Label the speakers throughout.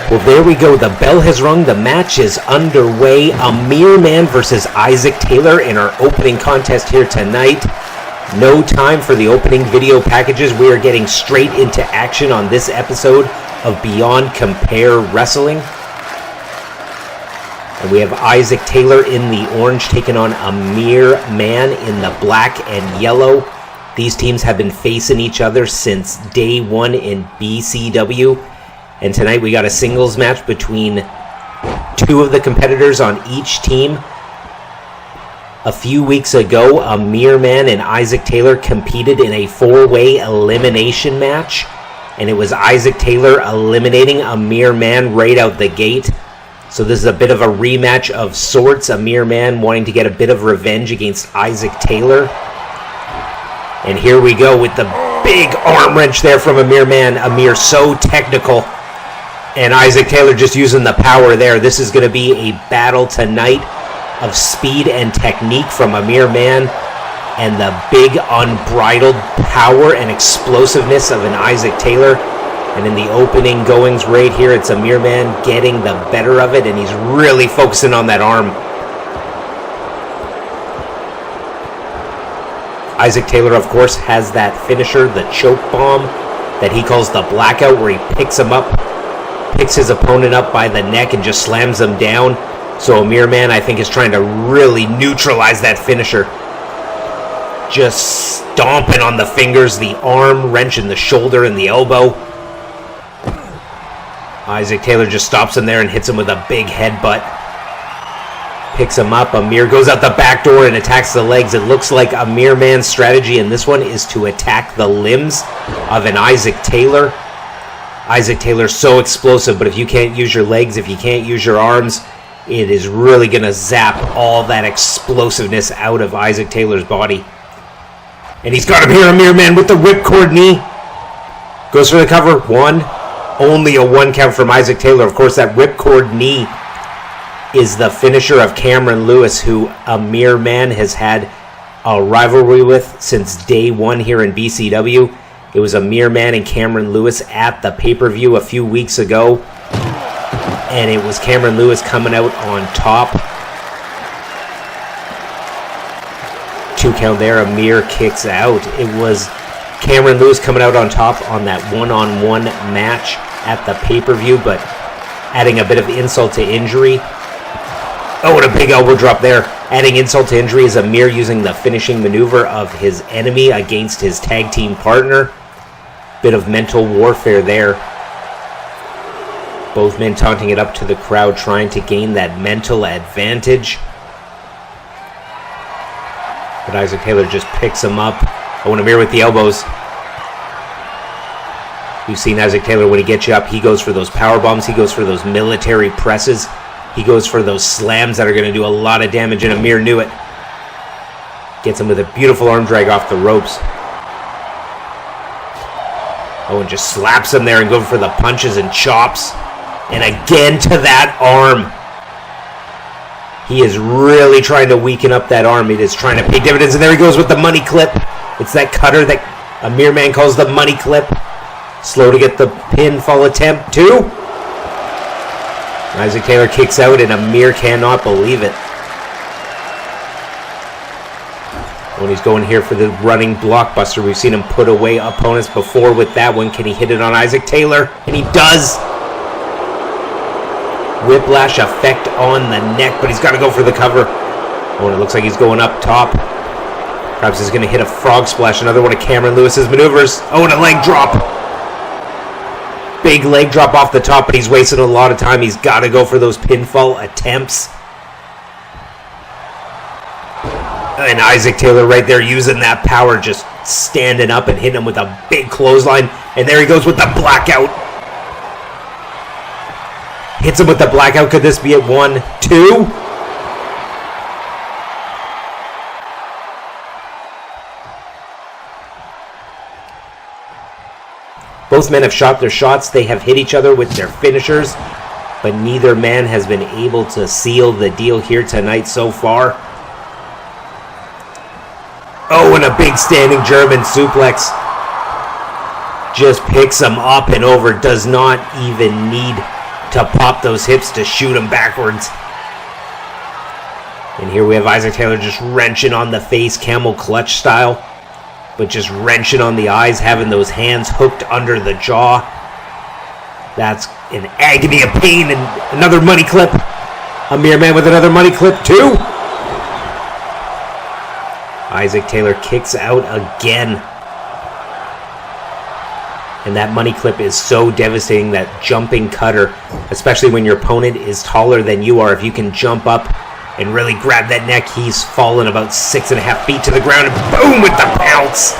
Speaker 1: Well, there we go. The bell has rung. The match is underway. Amir Man versus Isaac Taylor in our opening contest here tonight. No time for the opening video packages. We are getting straight into action on this episode of Beyond Compare Wrestling. And we have Isaac Taylor in the orange taking on Amir Man in the black and yellow. These teams have been facing each other since day one in BCW. And tonight we got a singles match between two of the competitors on each team. A few weeks ago, Amir Man and Isaac Taylor competed in a four-way elimination match. And it was Isaac Taylor eliminating Amir Man right out the gate. So this is a bit of a rematch of sorts. Amir Man wanting to get a bit of revenge against Isaac Taylor. And here we go with the big arm wrench there from Amir Man. Amir so technical. And Isaac Taylor just using the power there. This is going to be a battle tonight of speed and technique from Amir Man and the big unbridled power and explosiveness of an Isaac Taylor. And in the opening goings right here, it's Amir Man getting the better of it, and he's really focusing on that arm. Isaac Taylor, of course, has that finisher, the choke bomb, that he calls the blackout, where he picks his opponent up by the neck and just slams them down. So Amir Man, I think, is trying to really neutralize that finisher. Just stomping on the fingers, the arm, wrenching the shoulder and the elbow. Isaac Taylor just stops him there and hits him with a big headbutt. Picks him up. Amir goes out the back door and attacks the legs. It looks like Amir Man's strategy in this one is to attack the limbs of an Isaac Taylor. Isaac Taylor's so explosive, but if you can't use your legs, if you can't use your arms, it is really going to zap all that explosiveness out of Isaac Taylor's body. And he's got him here, Amir Man, with the whipcord knee. Goes for the cover. One. Only a one count from Isaac Taylor. Of course, that whipcord knee is the finisher of Cameron Lewis, who Amir Man has had a rivalry with since day one here in BCW. It was Amir Man and Cameron Lewis at the pay-per-view a few weeks ago. And it was Cameron Lewis coming out on top. 2 count there. Amir kicks out. It was Cameron Lewis coming out on top on that one-on-one match at the pay-per-view, but adding a bit of insult to injury. Oh, and a big elbow drop there. Adding insult to injury is Amir using the finishing maneuver of his enemy against his tag team partner. Bit of mental warfare there. Both men taunting it up to the crowd, trying to gain that mental advantage. But Isaac Taylor just picks him up. Oh, and Amir with the elbows. You've seen Isaac Taylor, when he gets you up, he goes for those power bombs. He goes for those military presses. He goes for those slams that are going to do a lot of damage, and Amir knew it. Gets him with a beautiful arm drag off the ropes. Oh, and just slaps him there and goes for the punches and chops. And again to that arm. He is really trying to weaken up that arm. It is trying to pay dividends, and there he goes with the money clip. It's that cutter that Amir Man calls the money clip. Slow to get the pinfall attempt, too. Isaac Taylor kicks out, and Amir cannot believe it. When he's going here for the running blockbuster, we've seen him put away opponents before with that one. Can he hit it on Isaac Taylor? And he does. Whiplash effect on the neck, but he's got to go for the cover. Oh, and it looks like he's going up top. Perhaps he's going to hit a frog splash, another one of Cameron Lewis's maneuvers. Oh, and a leg drop. Big leg drop off the top, but he's wasting a lot of time. He's got to go for those pinfall attempts. And Isaac Taylor right there using that power, just standing up and hitting him with a big clothesline. And there he goes with the blackout. Hits him with the blackout. Could this be at 1, 2? Both men have shot their shots. They have hit each other with their finishers, but neither man has been able to seal the deal here tonight so far. Oh, and a big standing German suplex. Just picks him up and over. Does not even need to pop those hips to shoot him backwards. And here we have Isaac Taylor just wrenching on the face, camel clutch style, but just wrenching on the eyes, having those hands hooked under the jaw. That's an agony of pain. And another money clip. Amir Man with another money clip too. Isaac Taylor kicks out again. And that money clip is so devastating, that jumping cutter, especially when your opponent is taller than you are. If you can jump up and really grab that neck, he's fallen about 6.5 feet to the ground, and boom, with the pounce.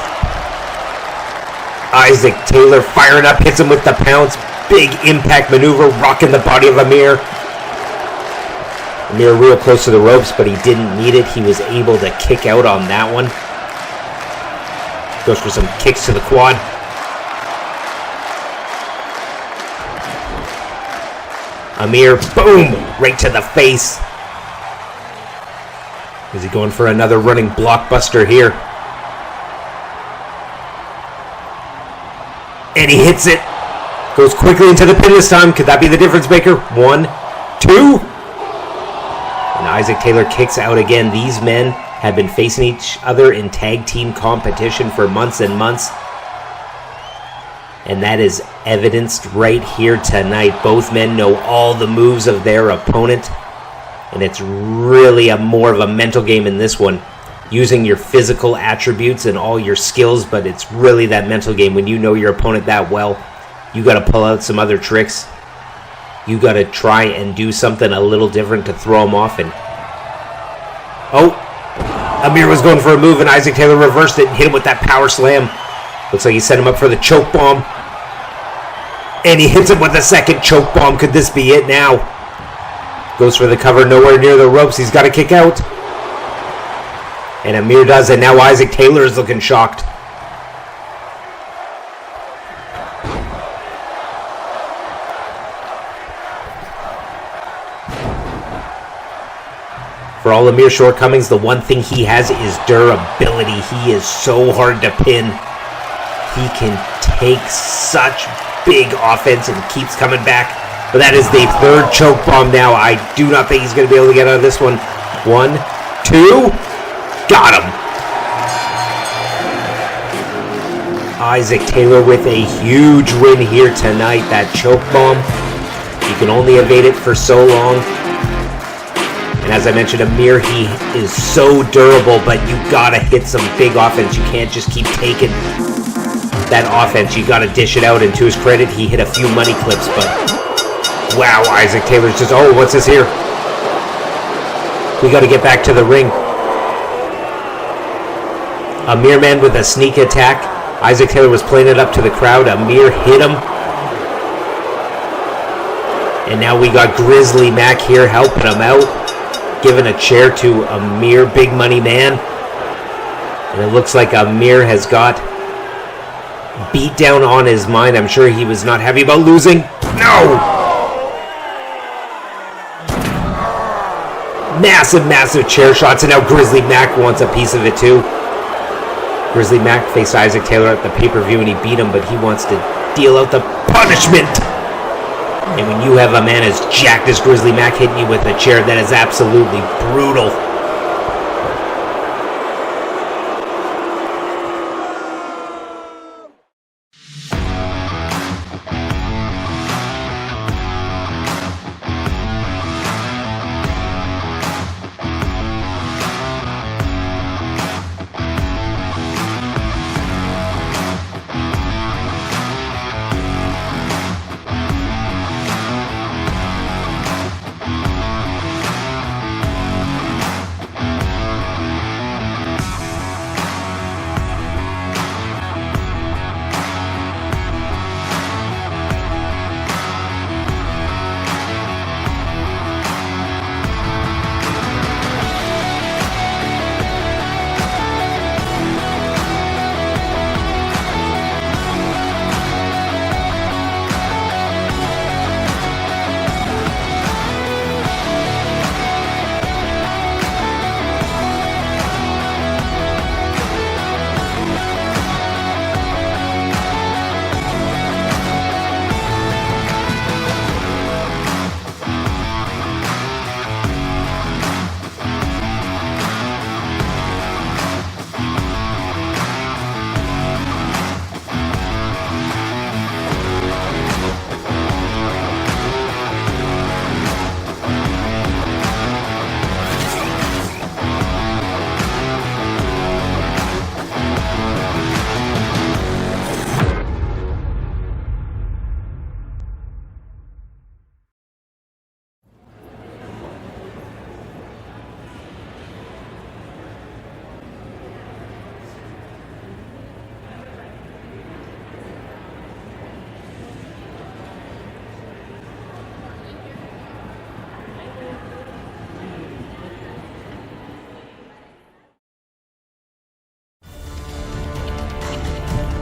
Speaker 1: Isaac Taylor firing up, hits him with the pounce. Big impact maneuver, rocking the body of Amir. Amir real close to the ropes, but he didn't need it. He was able to kick out on that one. Goes for some kicks to the quad. Amir, boom, right to the face. Is he going for another running blockbuster here? And he hits it. Goes quickly into the pin this time. Could that be the difference maker? 1, 2. And Isaac Taylor kicks out again. These men have been facing each other in tag team competition for months and months. And that is evidenced right here tonight. Both men know all the moves of their opponent. And it's really more of a mental game in this one. Using your physical attributes and all your skills, but it's really that mental game. When you know your opponent that well, you got to pull out some other tricks. You got to try and do something a little different to throw him off. And oh, Amir was going for a move, and Isaac Taylor reversed it and hit him with that power slam. Looks like he set him up for the choke bomb. And he hits him with a second choke bomb. Could this be it now? Goes for the cover, nowhere near the ropes. He's got to kick out. And Amir does, and now Isaac Taylor is looking shocked. For all Amir's shortcomings, the one thing he has is durability. He is so hard to pin. He can take such big offense and keeps coming back. But that is the third choke bomb now. I do not think he's going to be able to get out of this one. 1, 2. Got him. Isaac Taylor with a huge win here tonight. That choke bomb, you can only evade it for so long. And as I mentioned, Amir, he is so durable, but you gotta hit some big offense. You can't just keep taking that offense. You gotta dish it out. And to his credit, he hit a few money clips, but wow, Isaac Taylor's just, oh, what's this here? We gotta get back to the ring. Amir Man with a sneak attack. Isaac Taylor was playing it up to the crowd. Amir hit him. And now we got Grizzly Mac here helping him out. Giving a chair to Amir, Big Money Man. And it looks like Amir has got beat down on his mind. I'm sure he was not happy about losing. No! Massive chair shots. And now Grizzly Mac wants a piece of it too. Grizzly Mac faced Isaac Taylor at the pay-per-view and he beat him, but he wants to deal out the punishment. And when you have a man as jacked as Grizzly Mac hitting you with a chair, that is absolutely brutal.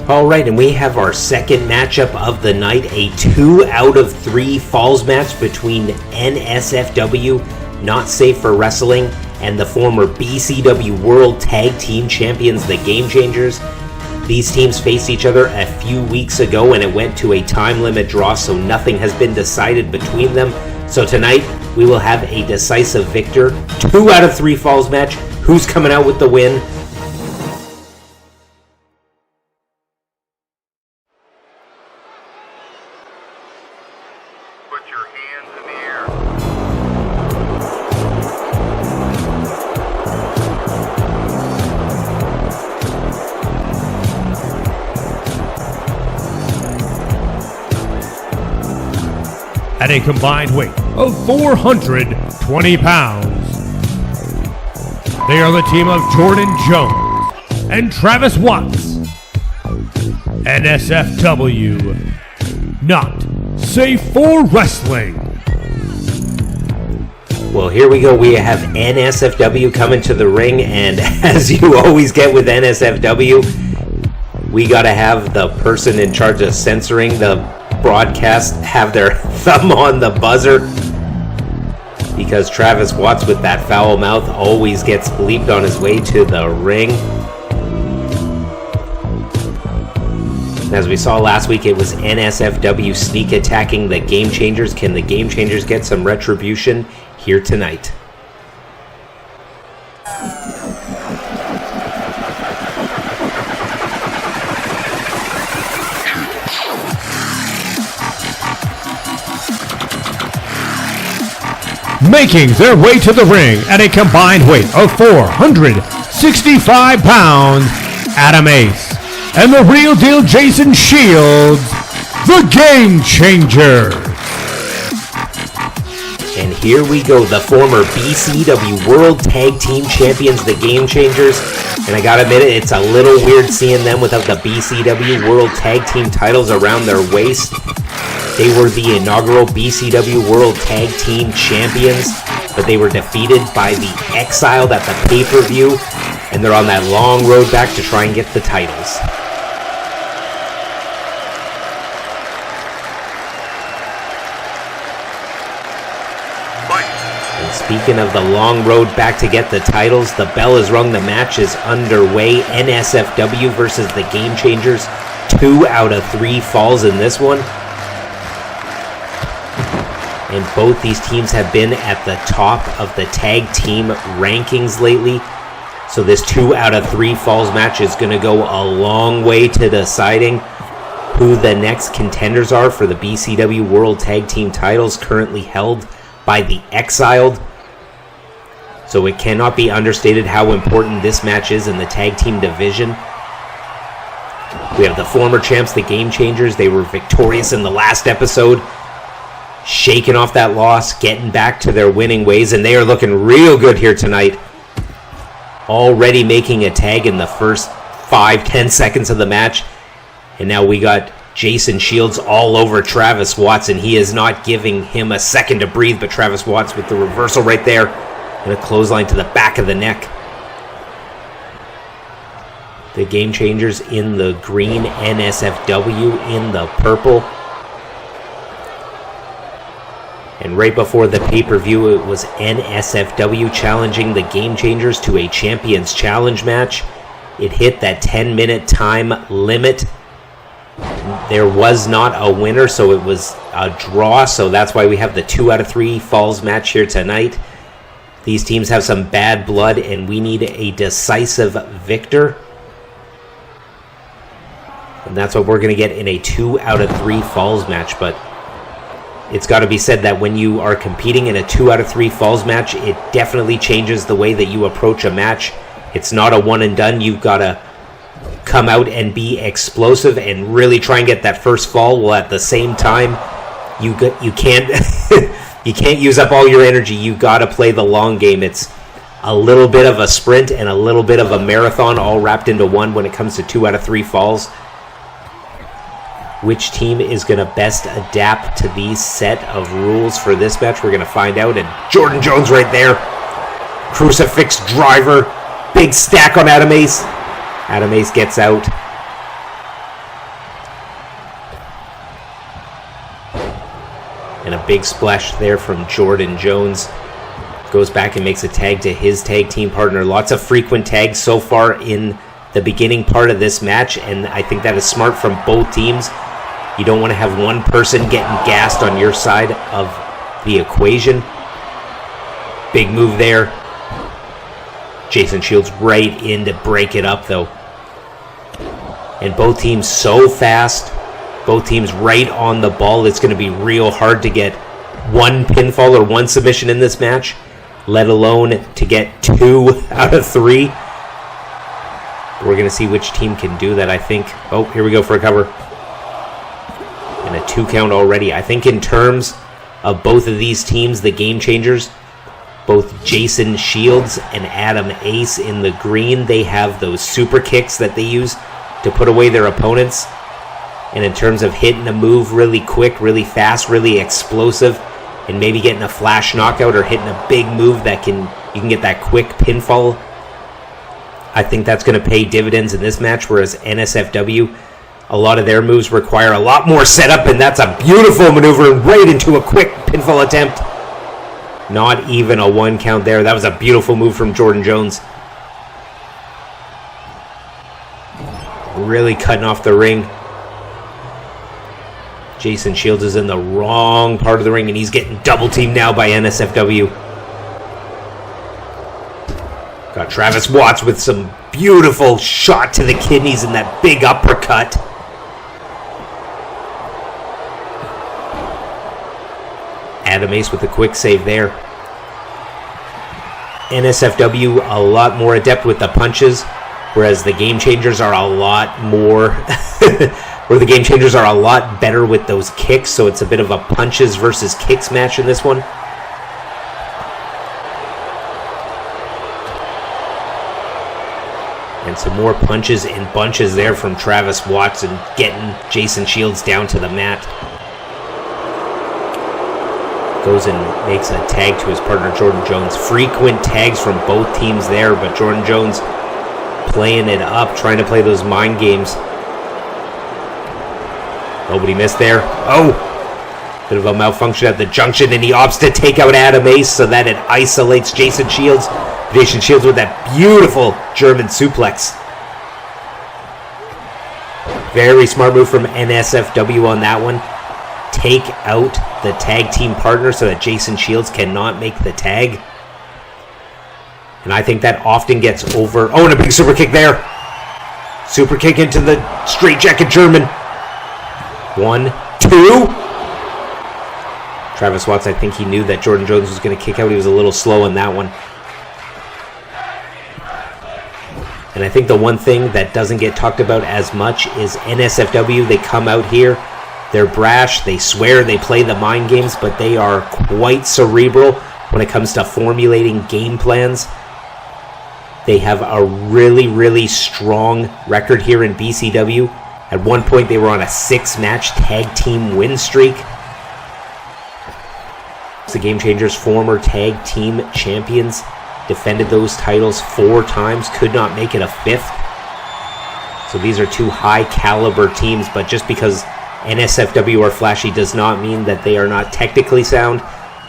Speaker 1: All right, and we have our second matchup of the night, a 2 out of 3 falls match between NSFW, Not Safe for Wrestling, and the former BCW World Tag Team Champions, the Game Changers. These teams faced each other a few weeks ago, and it went to a time limit draw, so nothing has been decided between them. So tonight, we will have a decisive victor, 2 out of 3 falls match. Who's coming out with the win?
Speaker 2: At a combined weight of 420 pounds, they are the team of Jordan Jones and Travis Watts. NSFW, Not Safe for Wrestling.
Speaker 1: Well, here we go. We have NSFW coming to the ring, and as you always get with NSFW, we got to have the person in charge of censoring the broadcast have their thumb on the buzzer, because Travis Watts with that foul mouth always gets bleeped on his way to the ring. As we saw last week, it was NSFW sneak attacking the Game Changers. Can the Game Changers get some retribution here tonight?
Speaker 2: Making their way to the ring at a combined weight of 465 pounds, Adam Ace and the real deal Jason Shields, the Game Changers.
Speaker 1: And here we go, the former BCW World Tag Team Champions, the Game Changers. And I gotta admit it, it's a little weird seeing them without the BCW World Tag Team titles around their waist. They were the inaugural BCW World Tag Team Champions, but they were defeated by the Exiled at the pay-per-view, and they're on that long road back to try and get the titles. And speaking of the long road back to get the titles, the bell is rung, the match is underway. NSFW versus the Game Changers, 2 out of 3 falls in this one. And both these teams have been at the top of the tag team rankings lately. So this 2 out of 3 falls match is going to go a long way to deciding who the next contenders are for the BCW World Tag Team titles, currently held by the Exiled. So it cannot be understated how important this match is in the tag team division. We have the former champs, the Game Changers. They were victorious in the last episode, shaking off that loss, getting back to their winning ways, and they are looking real good here tonight. Already making a tag in the first 5-10 seconds of the match. And now we got Jason Shields all over Travis Watts, and he is not giving him a second to breathe, but Travis Watts with the reversal right there and a clothesline to the back of the neck. The Game Changers in the green, NSFW in the purple. And right before the pay-per-view, it was NSFW challenging the Game Changers to a Champions Challenge match. It hit that 10-minute time limit. There was not a winner, so it was a draw, so that's why we have the 2 out of 3 falls match here tonight. These teams have some bad blood, and we need a decisive victor. And that's what we're going to get in a 2 out of 3 falls match, but it's got to be said that when you are competing in a 2 out of 3 falls match, it definitely changes the way that you approach a match. It's not a one and done. You've got to come out and be explosive and really try and get that first fall, while at the same time you can't you can't use up all your energy. You got to play the long game. It's a little bit of a sprint and a little bit of a marathon all wrapped into one when it comes to 2 out of 3 falls. Which team is going to best adapt to these set of rules for this match? We're going to find out. And Jordan Jones right there. Crucifix driver. Big stack on Adam Ace. Adam Ace gets out. And a big splash there from Jordan Jones. Goes back and makes a tag to his tag team partner. Lots of frequent tags so far in the beginning part of this match, and I think that is smart from both teams. You don't want to have one person getting gassed on your side of the equation. Big move there. Jason Shields right in to break it up, though. And both teams so fast. Both teams right on the ball. It's going to be real hard to get one pinfall or one submission in this match, let alone to get 2 out of 3. We're going to see which team can do that, I think. Oh, here we go for a cover. And a 2 count already. I think in terms of both of these teams, the game changers, both Jason Shields and Adam Ace in the green, they have those super kicks that they use to put away their opponents. And in terms of hitting a move really quick, really fast, really explosive, and maybe getting a flash knockout or hitting a big move that you can get that quick pinfall, I think that's going to pay dividends in this match, whereas NSFW, a lot of their moves require a lot more setup, and that's a beautiful maneuver right into a quick pinfall attempt. Not even a 1 count there. That was a beautiful move from Jordan Jones. Really cutting off the ring. Jason Shields is in the wrong part of the ring, and he's getting double teamed now by NSFW. Got Travis Watts with some beautiful shot to the kidneys and that big uppercut. Adam Ace with a quick save there. NSFW a lot more adept with the punches, whereas the Game Changers are a lot more... where the Game Changers are a lot better with those kicks, so it's a bit of a punches versus kicks match in this one. And some more punches in bunches there from Travis Watson, getting Jason Shields down to the mat. Goes and makes a tag to his partner Jordan Jones. Frequent tags from both teams there, but Jordan Jones playing it up, trying to play those mind games. Nobody missed there. Oh! Bit of a malfunction at the junction, and he opts to take out Adam Ace so that it isolates Jason Shields. Jason Shields with that beautiful German suplex. Very smart move from NSFW on that one. Take out the tag team partner so that Jason Shields cannot make the tag. And I think that often gets over... Oh, and a big super kick there. Super kick into the straightjacket German. 1, 2. Travis Watts, I think he knew that Jordan Jones was going to kick out. He was a little slow on that one. And I think the one thing that doesn't get talked about as much is NSFW. They come out here, they're brash, they swear, they play the mind games, but they are quite cerebral when it comes to formulating game plans. They have a really, really strong record here in BCW. At one point, they were on a 6-match tag team win streak. The Game Changers' former tag team champions defended those titles 4 times, could not make it a 5th. So these are 2 high-caliber teams, but just because NSFW are flashy does not mean that they are not technically sound,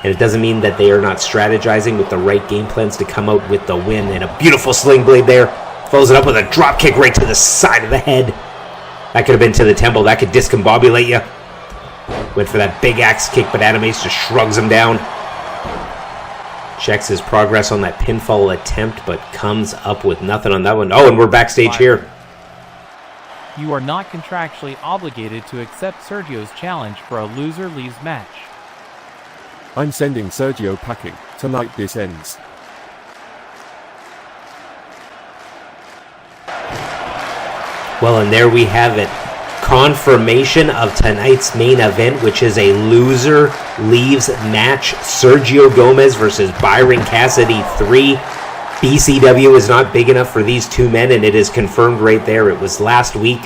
Speaker 1: and it doesn't mean that they are not strategizing with the right game plans to come out with the win. And a beautiful sling blade there. Follows it up with a drop kick right to the side of the head. That could have been to the temple. That could discombobulate you. Went for that big axe kick, but Adam Ace just shrugs him down. Checks his progress on that pinfall attempt, but comes up with nothing on that one. Oh, and we're backstage here.
Speaker 3: You are not contractually obligated to accept Sergio's challenge for a loser leaves match.
Speaker 4: I'm sending Sergio packing. Tonight this ends.
Speaker 1: Well, and there we have it. Confirmation of tonight's main event, which is a loser leaves match. Segio Gomez versus Byron Cassidy 3. BCW is not big enough for these 2 men, and it is confirmed right there. It was last week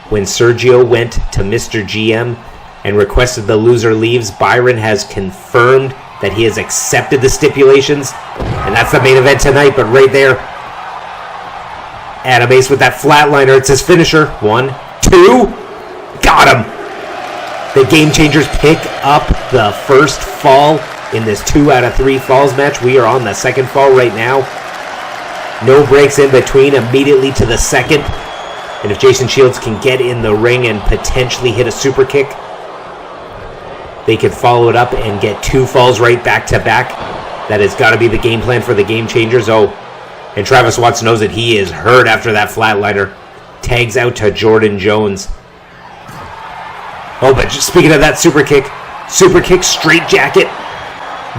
Speaker 1: when Segio went to Mr. GM and requested the loser leaves. Byron has confirmed that he has accepted the stipulations, and that's the main event tonight. But right there, Adam Ace with that flatliner. It's his finisher. 1, 2. Got him. The Game Changers pick up the first fall in this 2 out of 3 falls match. We are on the second fall right now. No breaks in between, immediately to the second. And if Jason Shields can get in the ring and potentially hit a super kick, they could follow it up and get 2 falls right back to back. That has got to be the game plan for the Game Changers. Oh, and Travis Watts knows that he is hurt after that flatliner. Tags out to Jordan Jones. Oh, but just speaking of that super kick, straight jacket.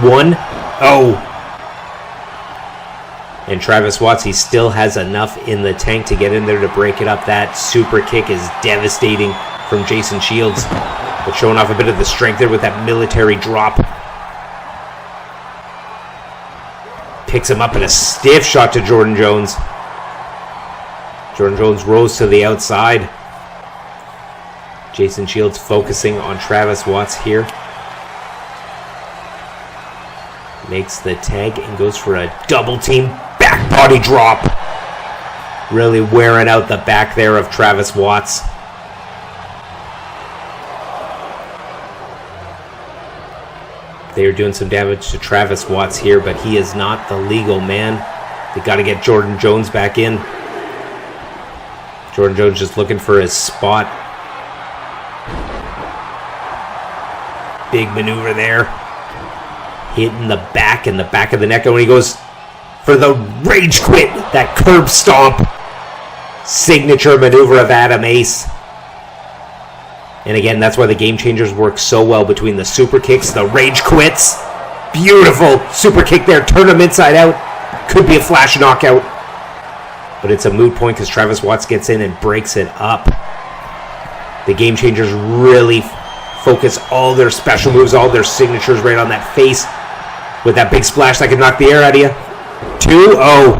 Speaker 1: 1. Oh. And Travis Watts, he still has enough in the tank to get in there to break it up. That super kick is devastating from Jason Shields, but showing off a bit of the strength there with that military drop. Picks him up in a stiff shot to Jordan Jones. Jordan Jones rolls to the outside. Jason Shields focusing on Travis Watts here. Makes the tag and goes for a double team back body drop. Really wearing out the back there of Travis Watts. They are doing some damage to Travis Watts here, but he is not the legal man. They got to get Jordan Jones back in. Jordan Jones just looking for his spot. Big maneuver there. Hitting the back and the back of the neck. And when he goes for the rage quit, that curb stomp. Signature maneuver of Adam Ace. And again, that's why the Game Changers work so well between the super kicks, the rage quits. Beautiful super kick there. Turn him inside out. Could be a flash knockout. But it's a moot point because Travis Watts gets in and breaks it up. The Game Changers really focus all their special moves, all their signatures right on that face with that big splash that could knock the air out of you. 2-0.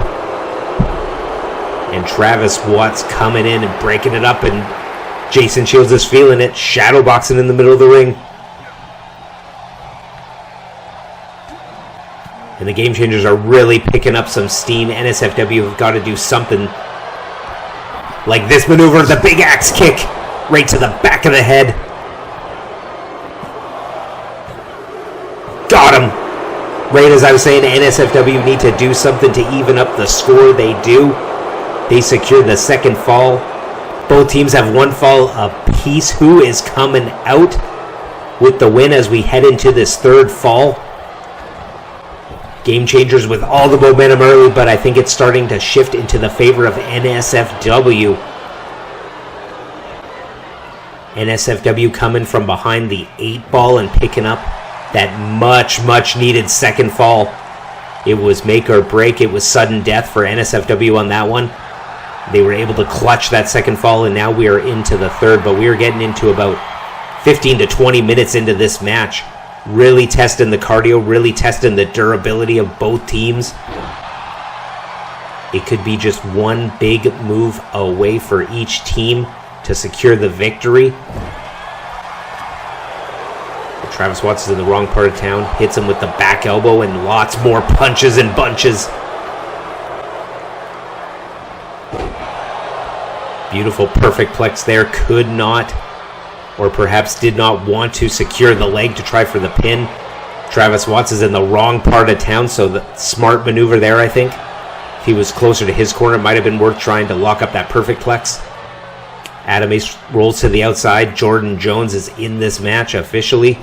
Speaker 1: And Travis Watts coming in and breaking it up, and Jason Shields is feeling it, shadowboxing in the middle of the ring. And the Game Changers are really picking up some steam. NSFW have got to do something like this maneuver, the big axe kick right to the back of the head. Got him. Right as I was saying, NSFW need to do something to even up the score. They do. They secured the second fall. Both teams have 1 fall apiece. Who is coming out with the win as we head into this third fall? Game Changers with all the momentum early, but I think it's starting to shift into the favor of NSFW. NSFW coming from behind the 8 ball and picking up that much needed second fall. It was make or break. It was sudden death for NSFW on that one. They were able to clutch that second fall, and now we are into the third, but we are getting into about 15 to 20 minutes into this match. Really testing the cardio, really testing the durability of both teams. It could be just one big move away for each team to secure the victory. But Travis Watts is in the wrong part of town, hits him with the back elbow, and lots more punches and bunches. Beautiful perfect plex there. Could not, or perhaps did not want to secure the leg to try for the pin. Travis Watts is in the wrong part of town, so the smart maneuver there, I think. If he was closer to his corner, it might have been worth trying to lock up that perfect plex. Adam Ace rolls to the outside. Jordan Jones is in this match officially.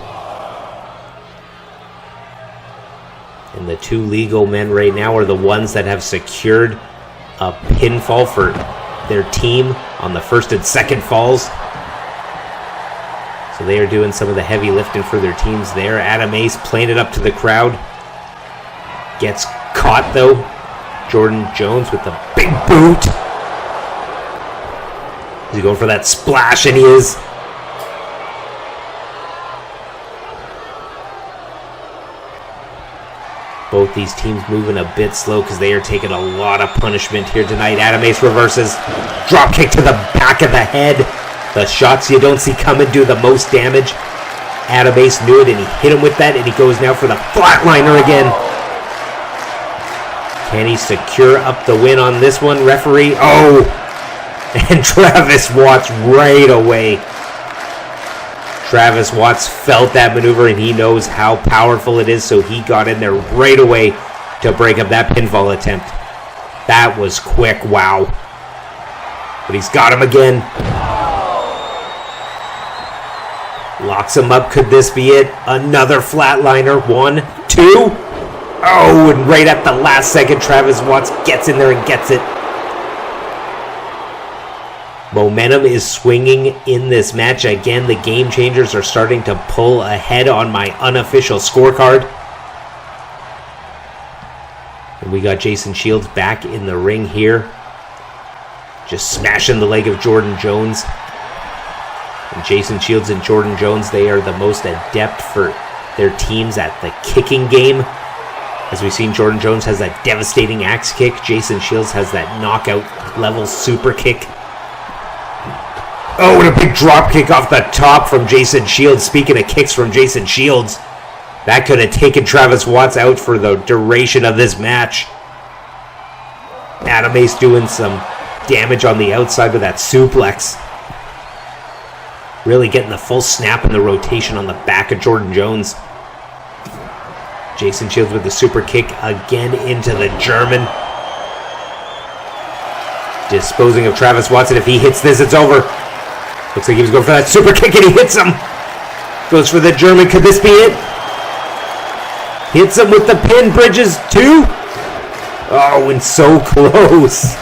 Speaker 1: And the 2 legal men right now are the ones that have secured a pinfall for their team on the first and second falls. So they are doing some of the heavy lifting for their teams there. Adam Ace playing it up to the crowd. Gets caught though. Jordan Jones with the big boot. Is he going for that splash? And he is. Both these teams moving a bit slow because they are taking a lot of punishment here tonight. Adam Ace reverses. Drop kick to the back of the head. The shots you don't see coming do the most damage. Adam Ace knew it and he hit him with that, and he goes now for the flatliner again. Can he secure up the win on this one, referee? Oh! And Travis Watts right away. Travis Watts felt that maneuver, and he knows how powerful it is, so he got in there right away to break up that pinfall attempt. That was quick, wow. But he's got him again. Locks him up. Could this be it? Another flatliner. 1, 2. Oh, and right at the last second, Travis Watts gets in there and gets it. Momentum is swinging in this match. Again, the game changers are starting to pull ahead on my unofficial scorecard. And we got Jason Shields back in the ring here. Just smashing the leg of Jordan Jones. And Jason Shields and Jordan Jones, they are the most adept for their teams at the kicking game. As we've seen, Jordan Jones has that devastating axe kick. Jason Shields has that knockout level super kick. Oh, and a big drop kick off the top from Jason Shields. Speaking of kicks from Jason Shields, that could have taken Travis Watts out for the duration of this match. Adam Ace doing some damage on the outside with that suplex. Really getting the full snap and the rotation on the back of Jordan Jones. Jason Shields with the super kick again into the German. Disposing of Travis Watts, and if he hits this, it's over. Looks like he was going for that super kick, and he hits him. Goes for the German. Could this be it? Hits him with the pin. Bridges 2. Oh, and so close.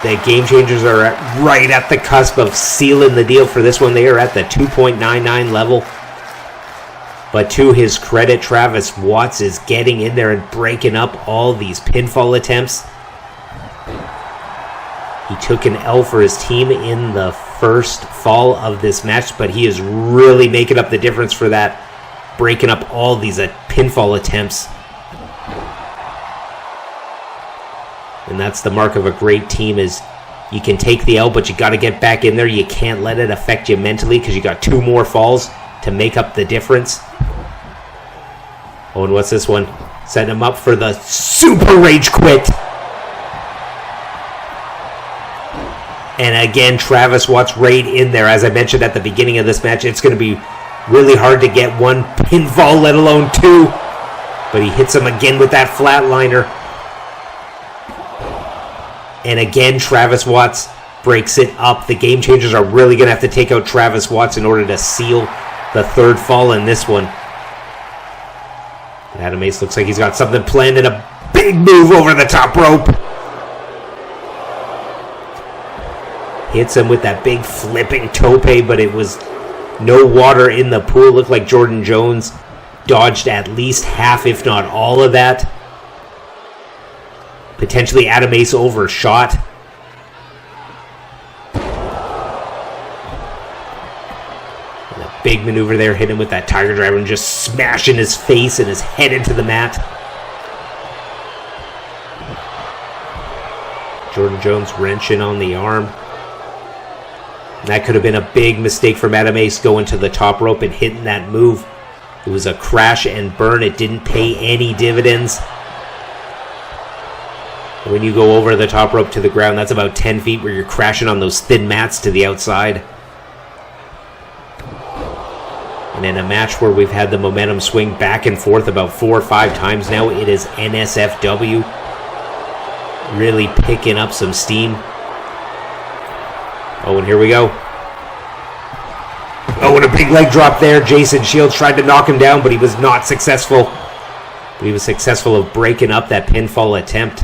Speaker 1: The Game Changers are right at the cusp of sealing the deal for this one. They are at the 2.99 level. But to his credit, Travis Watts is getting in there and breaking up all these pinfall attempts. He took an L for his team in the first fall of this match, but he is really making up the difference for that, breaking up all these pinfall attempts. And that's the mark of a great team, is you can take the L, but you got to get back in there. You can't let it affect you mentally, because you got 2 more falls to make up the difference. Oh, and what's this one? Setting him up for the Super Rage Quit. And again, Travis Watts right in there. As I mentioned at the beginning of this match, it's going to be really hard to get 1 pinfall, let alone 2. But he hits him again with that flatliner. And again, Travis Watts breaks it up. The Game Changers are really going to have to take out Travis Watts in order to seal the 3rd fall in this one. Adam Ace looks like he's got something planned, and a big move over the top rope. Hits him with that big flipping tope, but it was no water in the pool. Looked like Jordan Jones dodged at least half, if not all of that. Potentially Adam Ace overshot. And a big maneuver there, hit him with that Tiger Driver and just smashing his face and his head into the mat. Jordan Jones wrenching on the arm. And that could have been a big mistake from Adam Ace, going to the top rope and hitting that move. It was a crash and burn. It didn't pay any dividends. When you go over the top rope to the ground, that's about 10 feet where you're crashing on those thin mats to the outside. And in a match where we've had the momentum swing back and forth about 4 or 5 times now, it is NSFW really picking up some steam. Oh, and here we go. Oh, and a big leg drop there. Jason Shields tried to knock him down, but he was not successful. But he was successful of breaking up that pinfall attempt.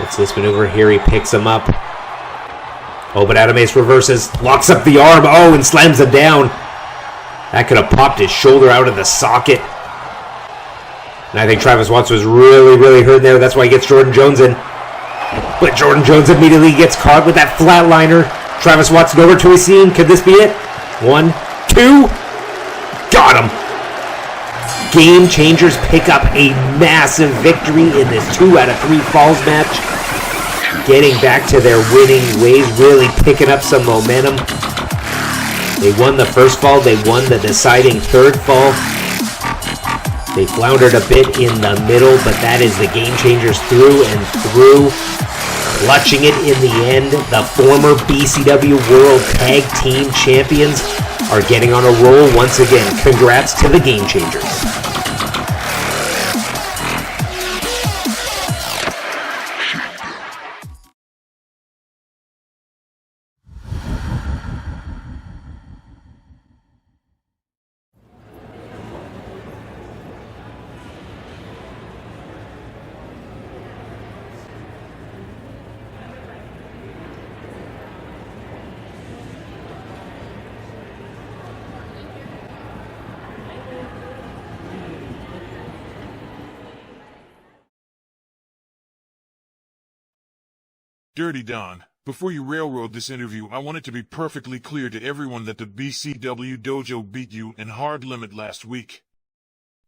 Speaker 1: What's this maneuver here? He picks him up. Oh, but Adam Ace reverses, locks up the arm. Oh, and slams him down. That could have popped his shoulder out of the socket. And I think Travis Watts was really, really hurt there. That's why he gets Jordan Jones in. But Jordan Jones immediately gets caught with that flatliner. Travis Watts over to his scene. Could this be it? 1, 2. Got him. Game Changers pick up a massive victory in this 2 out of 3 falls match. Getting back to their winning ways, really picking up some momentum. They won the first fall. They won the deciding 3rd fall. They floundered a bit in the middle, but that is the Game Changers through and through. clutching it in the end. The former BCW World Tag Team Champions are getting on a roll once again. Congrats to the Game Changers.
Speaker 5: Dirty Don, before you railroad this interview, I want it to be perfectly clear to everyone that the BCW dojo beat you in hard limit last week.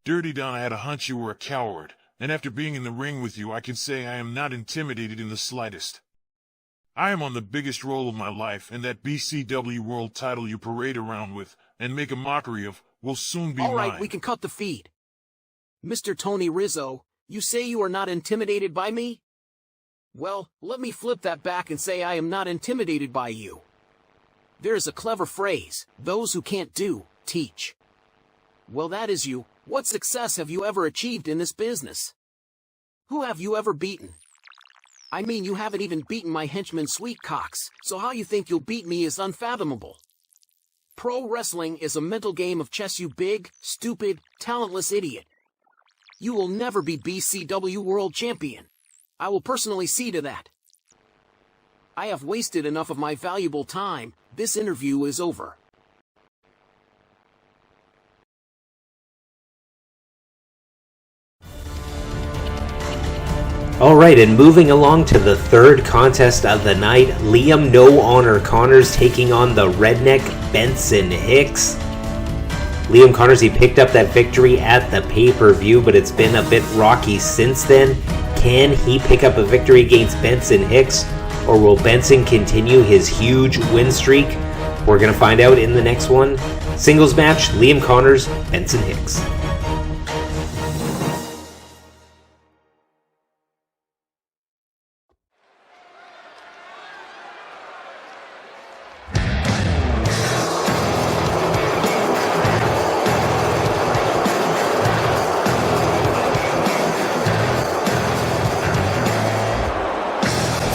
Speaker 5: Dirty Don, I had a hunch you were a coward, and after being in the ring with you, I can say I am not intimidated in the slightest. I am on the biggest roll of my life, and that BCW world title you parade around with, and make a mockery of, will soon be mine.
Speaker 6: All right, we can cut the feed. Mr. Tony Rizzo, you say you are not intimidated by me? Well, let me flip that back and say I am not intimidated by you. There's a clever phrase, those who can't do, teach. Well, that is you. What success have you ever achieved in this business? Who have you ever beaten? I mean, you haven't even beaten my henchman Sweetcocks, so how you think you'll beat me is unfathomable. Pro wrestling is a mental game of chess, you big, stupid, talentless idiot. You will never be BCW World Champion. I will personally see to that. I have wasted enough of my valuable time. This interview is over.
Speaker 1: Alright, and moving along to the third contest of the night, Liam No Honor Connors taking on the redneck Benson Hicks. Liam Connors, he picked up that victory at the pay-per-view, but it's been a bit rocky since then. Can he pick up a victory against Benson Hicks, or will Benson continue his huge win streak? We're going to find out in the next one. Singles match, Liam Connors, Benson Hicks.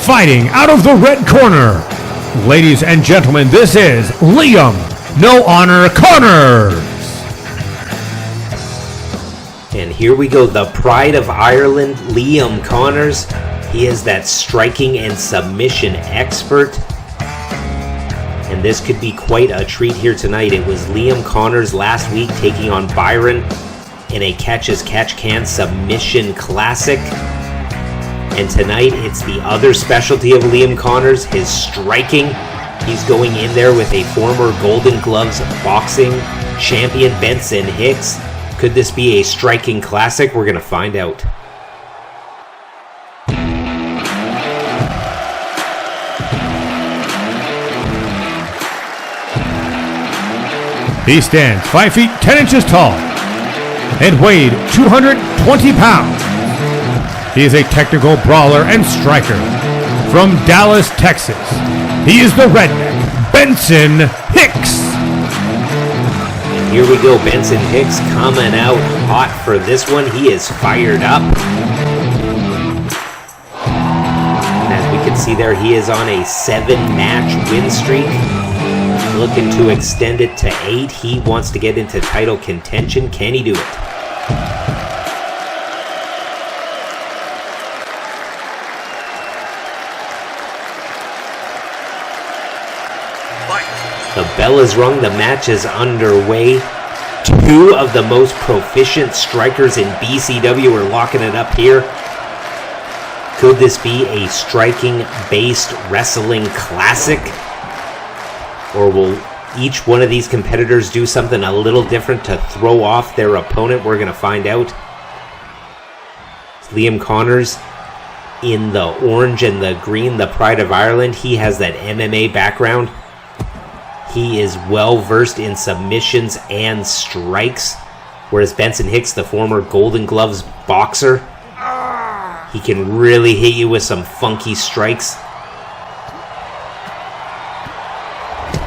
Speaker 2: Fighting out of the red corner, ladies and gentlemen, this is Liam No Honor Connors.
Speaker 1: And here we go, the pride of Ireland, Liam Connors. He is that striking and submission expert. And this could be quite a treat here tonight. It was Liam Connors last week taking on Byron in a catch-as-catch-can submission classic. And tonight, it's the other specialty of Liam Connors, his striking. He's going in there with a former Golden Gloves boxing champion, Benson Hicks. Could this be a striking classic? We're going to find out.
Speaker 2: He stands 5 feet 10 inches tall and weighed 220 pounds. He is a technical brawler and striker from Dallas, Texas. He is the redneck, Benson Hicks.
Speaker 1: And here we go, Benson Hicks coming out hot for this one. He is fired up. And as we can see there, he is on a 7-match win streak. Looking to extend it to 8. He wants to get into title contention. Can he do it? The bell is rung, the match is underway. Two of the most proficient strikers in BCW are locking it up here. Could this be a striking-based wrestling classic? Or will each one of these competitors do something a little different to throw off their opponent? We're going to find out. Liam Connors in the orange and the green, the pride of Ireland. He has that MMA background. He is well versed in submissions and strikes, whereas Benson Hicks, the former Golden Gloves boxer, He can really hit you with some funky strikes.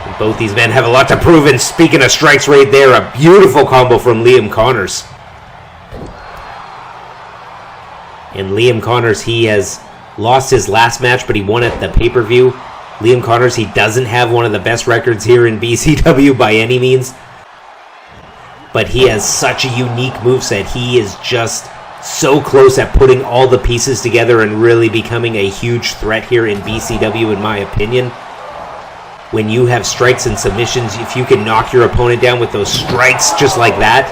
Speaker 1: And both these men have a lot to prove, and speaking of strikes right there, a beautiful combo from Liam Connors. And Liam Connors, he has lost his last match, but he won at the pay-per-view. Liam Connors, he doesn't have one of the best records here in BCW by any means. But he has such a unique moveset. He is just so close at putting all the pieces together and really becoming a huge threat here in BCW, in my opinion. When you have strikes and submissions, if you can knock your opponent down with those strikes just like that,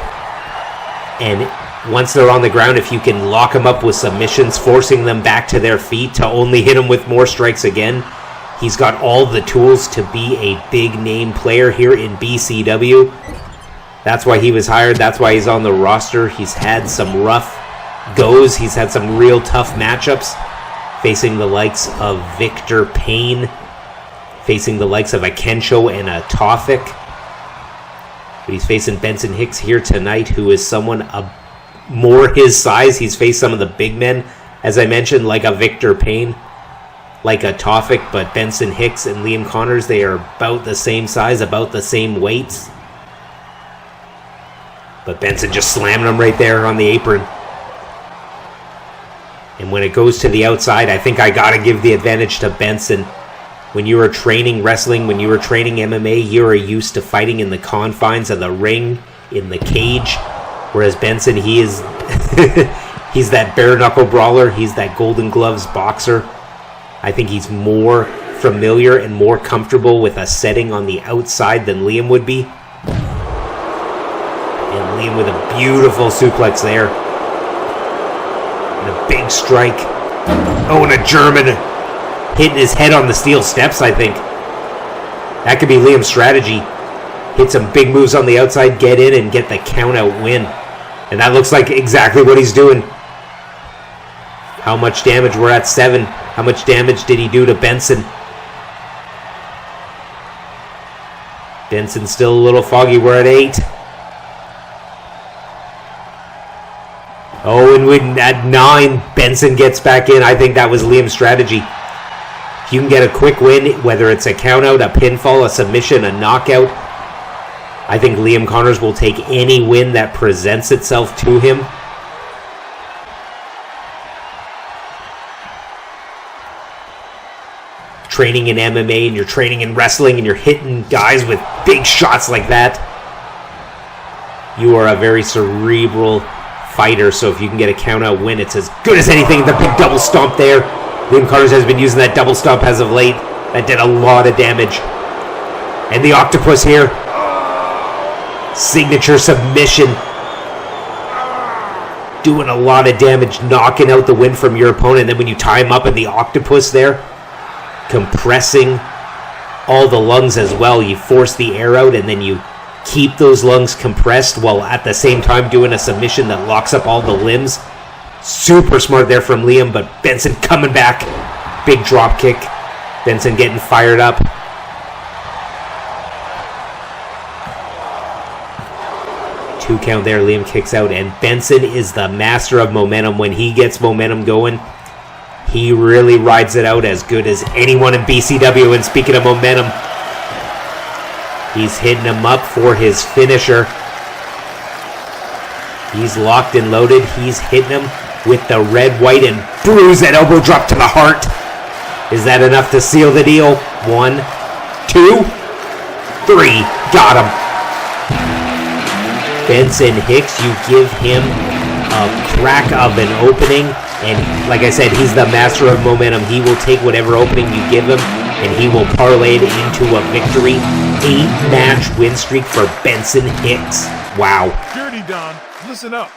Speaker 1: and once they're on the ground, if you can lock them up with submissions, forcing them back to their feet to only hit them with more strikes again, he's got all the tools to be a big name player here in BCW. That's why he was hired. That's why he's on the roster. He's had some rough goes. He's had some real tough matchups, facing the likes of Victor Payne, facing the likes of a Kensho and a Tofik. But he's facing Benson Hicks here tonight, who is someone more his size. He's faced some of the big men, as I mentioned, like a Victor Payne, like a Tofik, but Benson Hicks and Liam Connors, they are about the same size, about the same weights. But Benson just slamming him right there on the apron. And when it goes to the outside, I think I got to give the advantage to Benson. When you were training wrestling, when you were training MMA, you were used to fighting in the confines of the ring, in the cage. Whereas Benson, he is he's that bare knuckle brawler. He's that Golden Gloves boxer. I think he's more familiar and more comfortable with a setting on the outside than Liam would be. And Liam with a beautiful suplex there. And a big strike. Oh, and a German hitting his head on the steel steps, I think. That could be Liam's strategy. Hit some big moves on the outside, get in, and get the count-out win. And that looks like exactly what he's doing. How much damage? We're at 7. How much damage did he do to Benson? Benson's still a little foggy. We're at 8. Oh, and at 9, Benson gets back in. I think that was Liam's strategy. If you can get a quick win, whether it's a countout, a pinfall, a submission, a knockout, I think Liam Connors will take any win that presents itself to him. Training in MMA and you're training in wrestling and you're hitting guys with big shots like that, you are a very cerebral fighter. So if you can get a count-out win, it's as good as anything. The big double stomp there. Liam Connors has been using that double stomp as of late. That did a lot of damage. And the octopus here. Signature submission. Doing a lot of damage, knocking out the win from your opponent. And then when you tie him up in the octopus there, compressing all the lungs as well. You force the air out and then you keep those lungs compressed while at the same time doing a submission that locks up all the limbs. Super smart there from Liam, but Benson coming back. Big drop kick. Benson getting fired up. Two count there, Liam kicks out, and Benson is the master of momentum. When he gets momentum going, he really rides it out as good as anyone in BCW. And speaking of momentum, he's hitting him up for his finisher. He's locked and loaded. He's hitting him with the red, white, and bruise. That elbow drop to the heart. Is that enough to seal the deal? 1, 2, 3. Got him. Benson Hicks, you give him a crack of an opening. And like I said, he's the master of momentum. He will take whatever opening you give him, and he will parlay it into a victory. 8-match win streak for Benson Hicks. Wow.
Speaker 5: Dirty Don, listen up.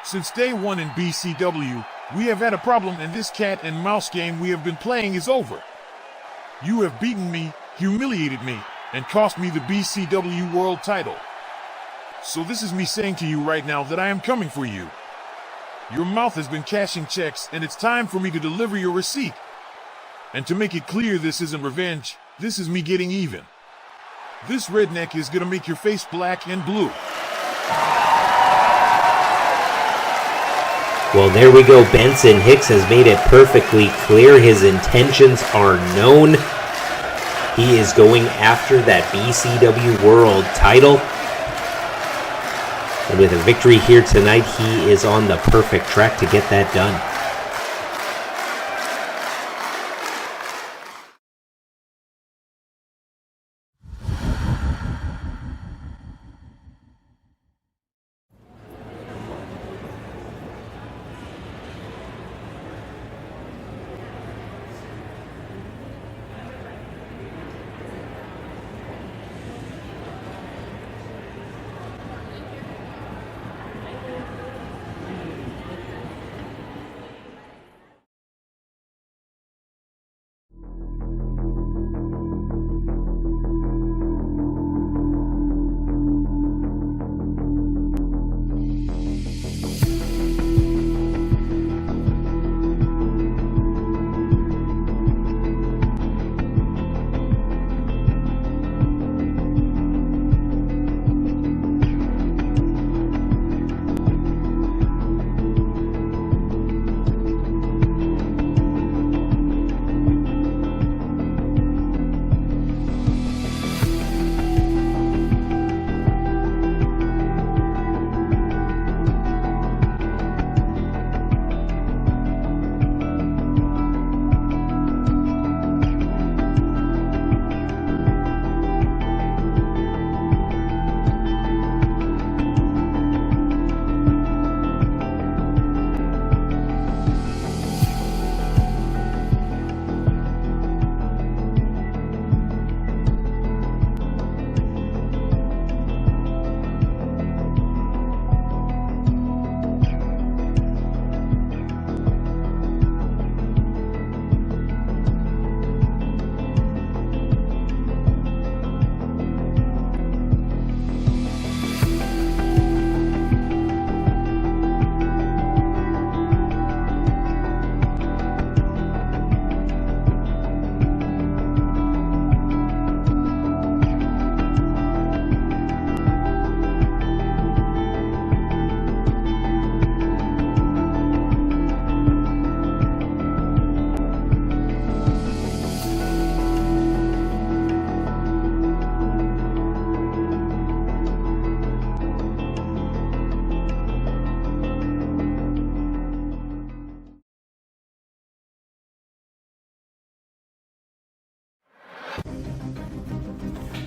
Speaker 5: Since day one in BCW, we have had a problem, and this cat and mouse game we have been playing is over. You have beaten me, humiliated me, and cost me the BCW World title. So this is me saying to you right now that I am coming for you. Your mouth has been cashing checks, and it's time for me to deliver your receipt. And to make it clear, this isn't revenge, this is me getting even. This redneck is gonna make your face black and blue.
Speaker 1: Well, there we go. Benson Hicks has made it perfectly clear. His intentions are known. He is going after that BCW World title. And with a victory here tonight, he is on the perfect track to get that done.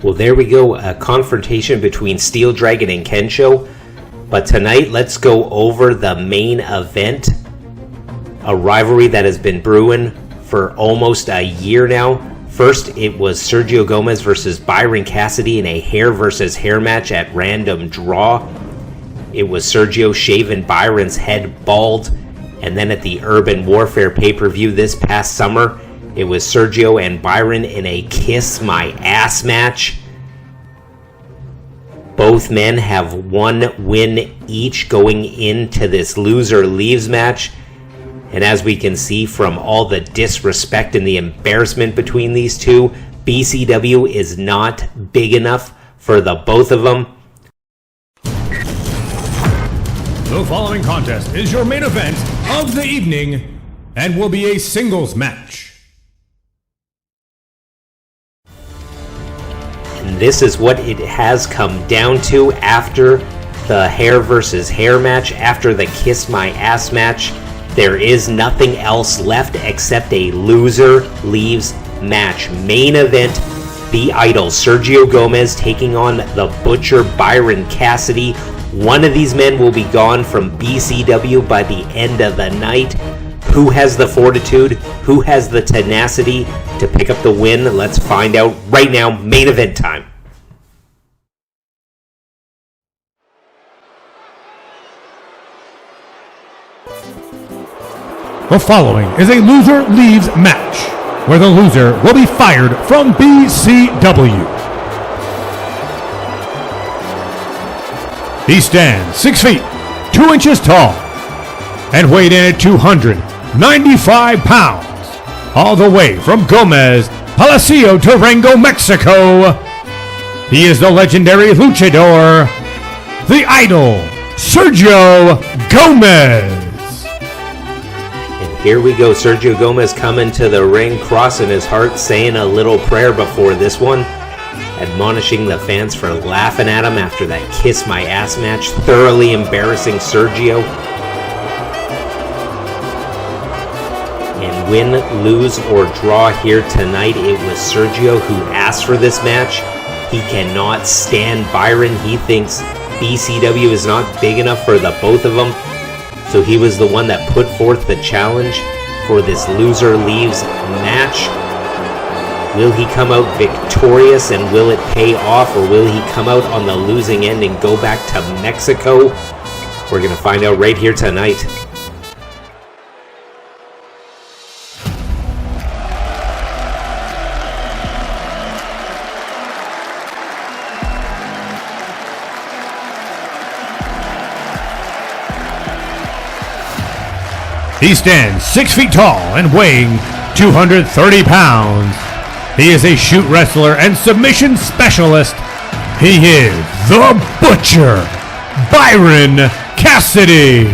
Speaker 1: Well, there we go, a confrontation between Steel Dragon and Kensho. But tonight, let's go over the main event. A rivalry that has been brewing for almost a year now. First, it was Segio Gomez versus Byron Cassidy in a hair versus hair match at random draw. It was Segio shaving Byron's head bald. And then at the Urban Warfare pay-per-view this past summer, it was Segio and Byron in a Kiss My Ass match. Both men have one win each going into this loser leaves match. And as we can see from all the disrespect and the embarrassment between these two, BCW is not big enough for the both of them.
Speaker 2: The following contest is your main event of the evening and will be a singles match.
Speaker 1: And this is what it has come down to after the hair versus hair match, after the Kiss My Ass match. There is nothing else left except a loser leaves match. Main event, The Idol, Segio Gomez taking on the Butcher, Byron Cassidy. One of these men will be gone from BCW by the end of the night. Who has the fortitude? Who has the tenacity to pick up the win? Let's find out right now. Main event time.
Speaker 2: The following is a loser leaves match, where the loser will be fired from BCW. He stands 6 feet, 2 inches tall, and weighed in at 295 pounds, all the way from Gomez, Palacio, Durango, Mexico. He is the legendary luchador, The Idol, Segio Gomez.
Speaker 1: Here we go. Sergio Gomez coming to the ring, crossing his heart, saying a little prayer before this one, admonishing the fans for laughing at him after that Kiss My Ass match, thoroughly embarrassing Sergio. And win, lose, or draw here tonight, it was Sergio who asked for this match. He cannot stand Byron. He thinks BCW is not big enough for the both of them. So he was the one that put forth the challenge for this loser leaves match. Will he come out victorious and will it pay off, or will he come out on the losing end and go back to Mexico? We're going to find out right here tonight.
Speaker 2: He stands 6 feet tall and weighing 230 pounds. He is a shoot wrestler and submission specialist. He is the Butcher, Byron Cassidy.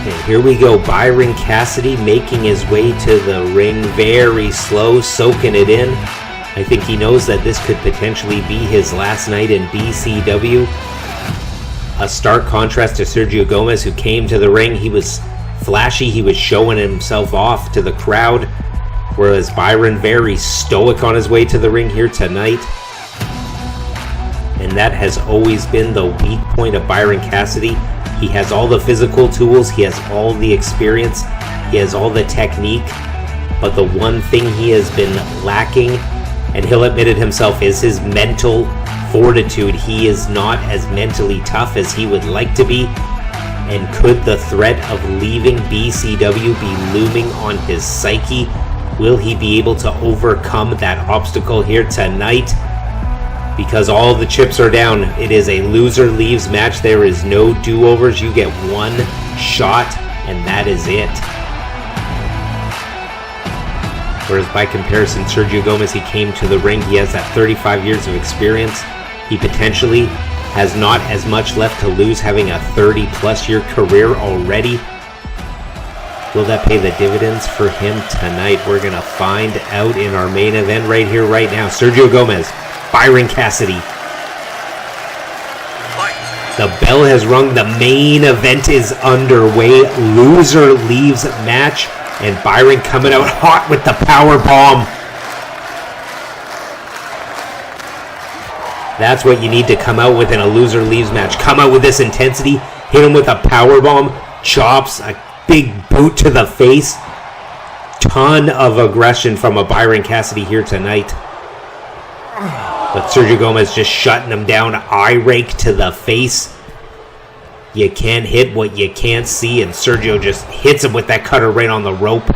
Speaker 1: And here we go, Byron Cassidy making his way to the ring very slow, soaking it in. I think he knows that this could potentially be his last night in BCW. A stark contrast to Sergio Gomez, who came to the ring. He was flashy, he was showing himself off to the crowd, whereas Byron very stoic on his way to the ring here tonight. And that has always been the weak point of Byron Cassidy. He has all the physical tools, he has all the experience, he has all the technique, but the one thing he has been lacking, and he'll admit it himself, is his mental fortitude. He is not as mentally tough as he would like to be. And could the threat of leaving BCW be looming on his psyche? Will he be able to overcome that obstacle here tonight? Because all the chips are down. It is a loser leaves match. There is no do-overs. You get one shot, and that is it. Whereas by comparison, Sergio Gomez, he came to the ring. He has that 35 years of experience. He potentially has not as much left to lose, having a 30-plus year career already. Will that pay the dividends for him tonight? We're going to find out in our main event right here, right now. Sergio Gomez, Byron Cassidy. The bell has rung. The main event is underway. Loser leaves match, and Byron coming out hot with the power bomb. That's what you need to come out with in a loser leaves match. Come out with this intensity, hit him with a powerbomb, chops, a big boot to the face. Ton of aggression from a Byron Cassidy here tonight. But Sergio Gomez just shutting him down, eye rake to the face. You can't hit what you can't see, and Sergio just hits him with that cutter right on the rope.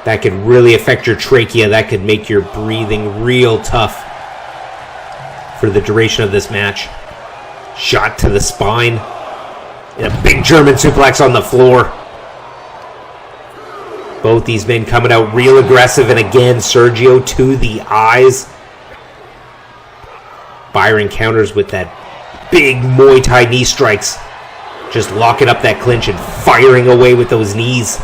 Speaker 1: That could really affect your trachea. That could make your breathing real tough for the duration of this match. Shot to the spine. And a big German suplex on the floor. Both these men coming out real aggressive, and again, Sergio to the eyes. Byron counters with that big Muay Thai knee strikes. Just locking up that clinch and firing away with those knees.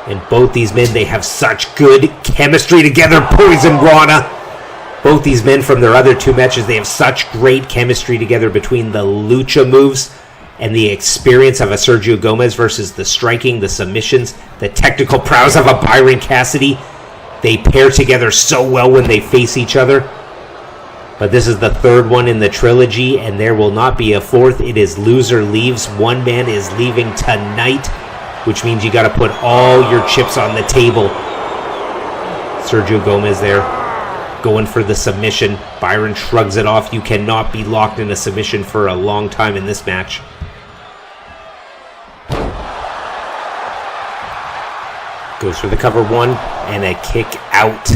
Speaker 1: And both these men, they have such good chemistry together. Poison Guana. Both these men from their other two matches, they have such great chemistry together between the lucha moves and the experience of a Sergio Gomez versus the striking, the submissions, the technical prowess of a Byron Cassidy. They pair together so well when they face each other. But this is the third one in the trilogy, and there will not be a fourth. It is loser leaves. One man is leaving tonight, which means you got to put all your chips on the table. Sergio Gomez there, going for the submission. Byron shrugs it off. You cannot be locked in a submission for a long time in this match. Goes for the cover one and a kick out.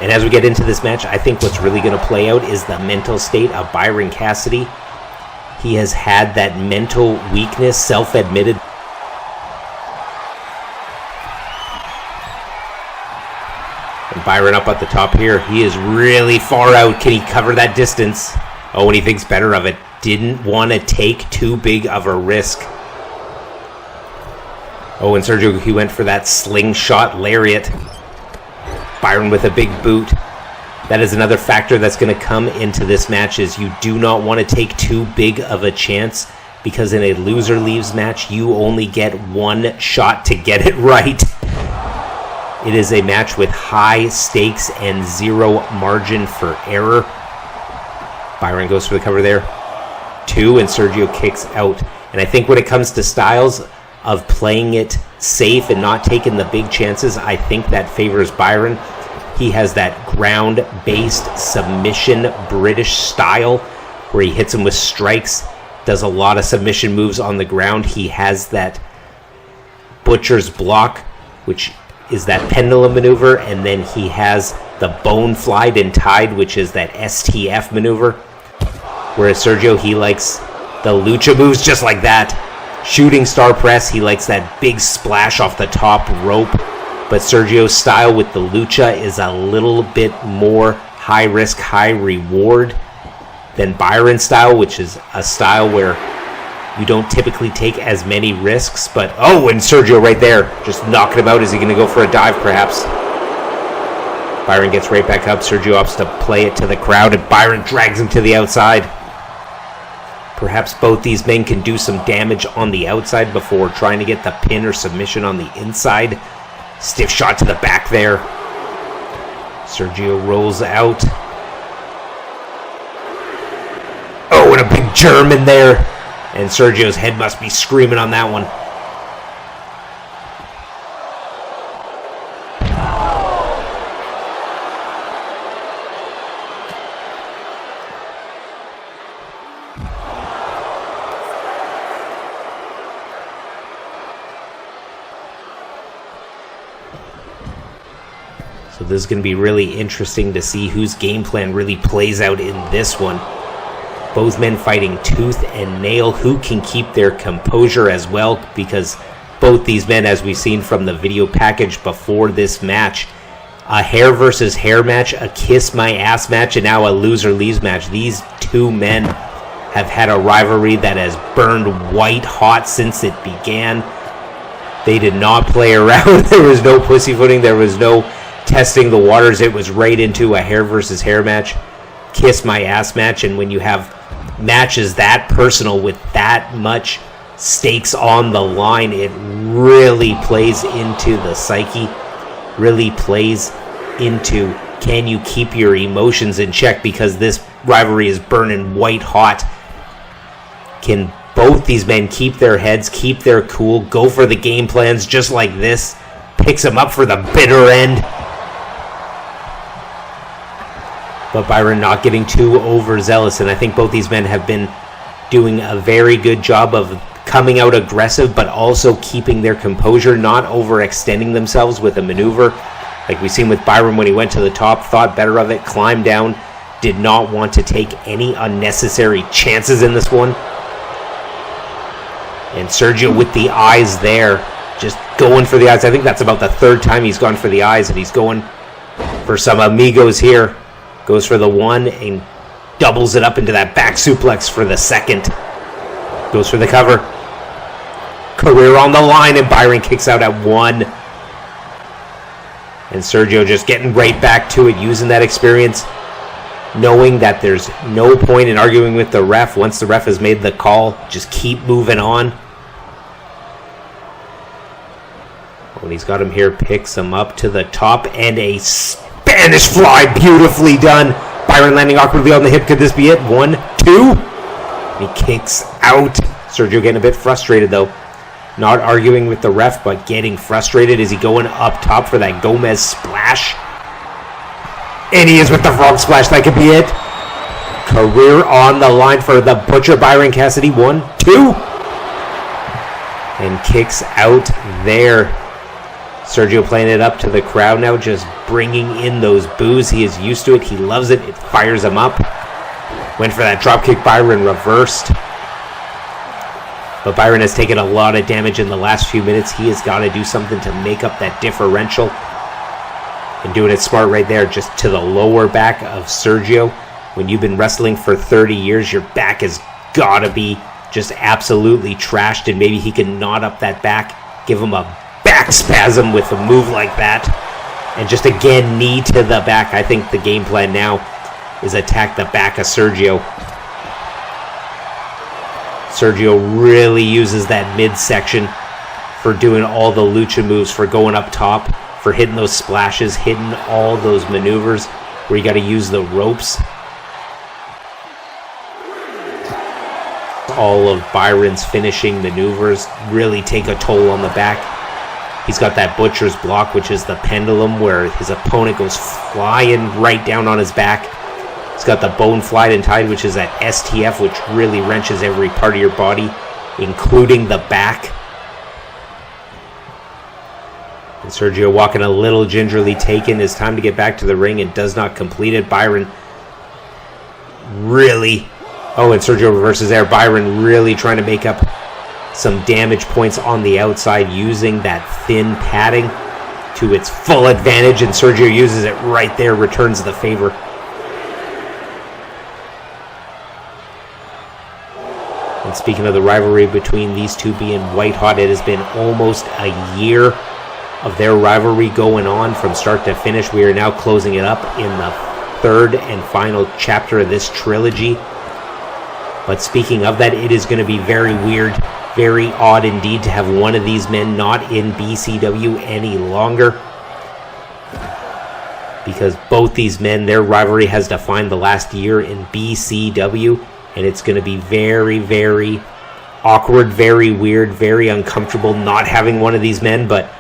Speaker 1: And as we get into this match, I think what's really going to play out is the mental state of Byron Cassidy. He has had that mental weakness, self-admitted. And Byron up at the top here. He is really far out. Can he cover that distance? Oh, and he thinks better of it. didn't want to take too big of a risk. Oh, and Sergio, he went for that slingshot lariat. Byron with a big boot. That is another factor that's going to come into this match, is you do not want to take too big of a chance, because in a loser leaves match, you only get one shot to get it right. It is a match with high stakes and zero margin for error. Byron goes for the cover there. 2, and Sergio kicks out. And I think when it comes to styles of playing it safe and not taking the big chances, I think that favors Byron. He has that ground-based submission British style where he hits him with strikes, does a lot of submission moves on the ground. He has that butcher's block, which is that pendulum maneuver, and then he has the bone flied and tied, which is that STF maneuver. Whereas Sergio, he likes the lucha moves just like that. Shooting star press, he likes that big splash off the top rope. But Sergio's style with the lucha is a little bit more high risk, high reward than Byron's style, which is a style where you don't typically take as many risks. But, oh, and Sergio right there, just knocking him out. Is he going to go for a dive, perhaps? Byron gets right back up. Sergio opts to play it to the crowd, and Byron drags him to the outside. Perhaps both these men can do some damage on the outside before trying to get the pin or submission on the inside. Stiff shot to the back there. Sergio rolls out. Oh, and a big German there. And Sergio's head must be screaming on that one. So this is going to be really interesting to see whose game plan really plays out in this one. Both men fighting tooth and nail. Who can keep their composure as well? Because both these men, as we've seen from the video package before this match, a hair versus hair match, a kiss my ass match, and now a loser leaves match. These two men have had a rivalry that has burned white hot since it began. They did not play around. There was no pussyfooting. There was no testing the waters. It was right into a hair versus hair match, kiss my ass match. And when you have matches that personal with that much stakes on the line, it really plays into the psyche, really plays into, can you keep your emotions in check, because this rivalry is burning white hot. Can both these men keep their heads, keep their cool, go for the game plans just like this? Picks him up for the bitter end. But Byron not getting too overzealous, and I think both these men have been doing a very good job of coming out aggressive, but also keeping their composure, not overextending themselves with a maneuver. Like we've seen with Byron when he went to the top, thought better of it, climbed down, did not want to take any unnecessary chances in this one. And Sergio with the eyes there, just going for the eyes. I think that's about the third time he's gone for the eyes, and he's going for some amigos here. Goes for the one and doubles it up into that back suplex for the second. Goes for the cover. Career on the line, and Byron kicks out at 1. And Sergio just getting right back to it, using that experience, knowing that there's no point in arguing with the ref. Once the ref has made the call, just keep moving on. When he's got him here, picks him up to the top, and a Spanish fly, beautifully done. Byron landing awkwardly on the hip. Could this be it? 1, 2. He kicks out. Sergio getting a bit frustrated though. Not arguing with the ref, but getting frustrated. Is he going up top for that Gomez splash? And he is with the frog splash. That could be it. Career on the line for the Butcher, Byron Cassidy. 1, 2. And kicks out there. Sergio playing it up to the crowd now, just bringing in those boos. He is used to it. He loves it. It fires him up. Went for that dropkick. Byron reversed. But Byron has taken a lot of damage in the last few minutes. He has got to do something to make up that differential. And doing it smart right there, just to the lower back of Sergio. When you've been wrestling for 30 years, your back is gotta be just absolutely trashed, and maybe he can knot up that back, give him a back spasm with a move like that, and just again knee to the back. I think the game plan now is attack the back of Sergio. Sergio really uses that midsection for doing all the lucha moves, for going up top, for hitting those splashes, hitting all those maneuvers where you got to use the ropes. All of Byron's finishing maneuvers really take a toll on the back. He's got that butcher's block, which is the pendulum, where his opponent goes flying right down on his back. He's got the bone flight and tide, which is that STF, which really wrenches every part of your body, including the back. And Sergio walking a little gingerly, taking his time to get back to the ring and does not complete it. Byron really... Oh, and Sergio reverses there. Byron really trying to make up some damage points on the outside, using that thin padding to its full advantage, and Sergio uses it right there, returns the favor. And speaking of the rivalry between these two being white hot, it has been almost a year of their rivalry going on from start to finish. We are now closing it up in the third and final chapter of this trilogy. But speaking of that, it is going to be very weird, very odd indeed to have one of these men not in BCW any longer. Because both these men, their rivalry has defined the last year in BCW. And it's going to be very, very awkward, very weird, very uncomfortable not having one of these men. But